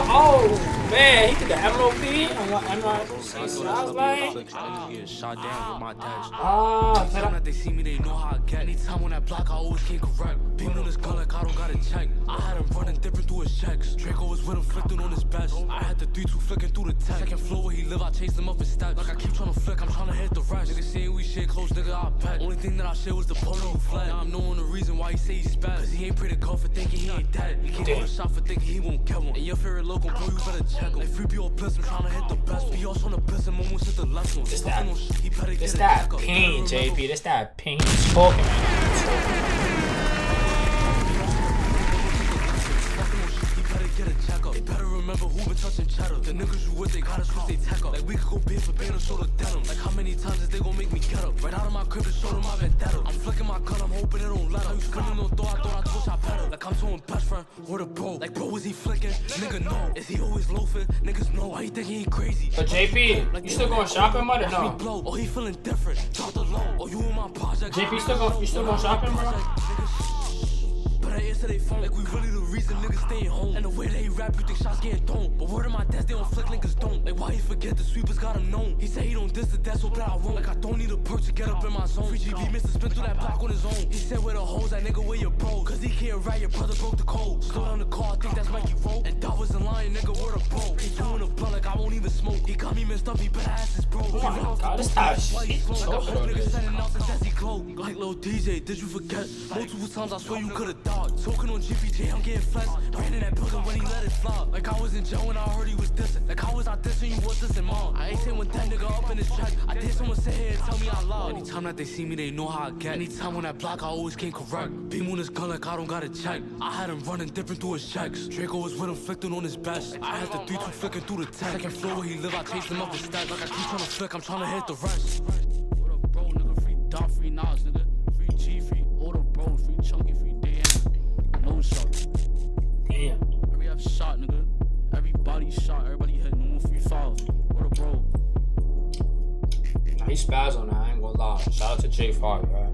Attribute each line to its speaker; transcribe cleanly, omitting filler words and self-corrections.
Speaker 1: Oh man, he did the MLP on what NYC. So I was like,
Speaker 2: shot down with my dash.
Speaker 1: ah,
Speaker 2: They see me, they know how I get. Anytime on that block, I always came correct. Beam on his gun like I don't gotta check. I had him running different through his checks. Draco was with him flicking on his best. I had the 3-2 flicking through the tech. Second floor where he live, I chased him up his steps. Like I keep trying to flick, I'm trying to hit the rest. Niggas saying we shit close, nigga, I bet. Only thing that I shared was the polo who fled. Now I'm knowing the reason why he say he's bad. Cause he ain't pray to God for thinking he ain't dead. He can't go to shot for thinking he won't get one. And your favorite local bro, you better check him. Like free BO bliss, I'm trying to hit the best. Be also on the bliss, and almost hit the left one.
Speaker 1: This that pain, JP. This that pain. He's talking right now.
Speaker 2: Better remember who been touching cheddar. The niggas you with, they gotta switch they tech up. Like we could go bid for band or show the denim. Like how many times is they gon' make me get up? Right out of my crib and show them my vendetta. I'm flicking my gun, I'm hoping it don't let up. You spinning no door, I thought I told y'all better. Like I'm told best friend, or the bro. Like bro, is he flicking? Nigga no. Is he always loafing? Niggas know. Why you think he ain't crazy?
Speaker 1: But JP, you still going shopping, mother? No.
Speaker 2: Oh, he feeling different. Drop the low. Oh, you in my project.
Speaker 1: JP, you still going shopping, bro?
Speaker 2: But I answer they phone like we really the reason niggas staying home. And the way they rap, you think shots getting thrown. But word of my desk, they don't flick, niggas don't. Like why he forget the sweepers got him known? He say he don't diss the death, so bad I won't. Like I don't need a perk to get up in my zone. Free GB missed to spin through that block on his own. He said where the hoes, that nigga where your bro. Cause he can't ride, your brother broke the code. Slow down the car, I think that's Mikey wrote. And that wasn't lying, nigga, word of bro. He doing a blunt like I won't even smoke. He got me messed up, he better ask his bro.
Speaker 1: Oh my god, this type of shit.
Speaker 2: Like Lil DJ, did you forget? Multiple times I swear you could've died. Talking on GPJ, I'm getting flexed. Ran in that building when he let it fly. Like I was in jail when I heard he was dissing. Like how was I dissing you was dissing mom? I ain't saying when that nigga up in his check. I did someone sit here and tell me I lied. Anytime that they see me, they know how I get. Anytime on that block, I always came correct. Beam on his gun like I don't gotta check. I had him running different through his checks. Draco was with him flicking on his best. I had the 3-2 flicking through the tech. Second floor where he live, I chased him up his steps. Like I keep trying to flick, I'm trying to hit the rest. What up, bro, nigga? Free Dot, free Nas, nigga. Free G, free Auto, bro, free Chunky, free DM. No shot.
Speaker 1: Damn.
Speaker 2: Every F shot, nigga. Everybody shot, everybody hit. No more free fouls. What up, bro?
Speaker 1: Nah, he spazzed on that, I ain't gonna lie. Shout out to JAY5IVE, right?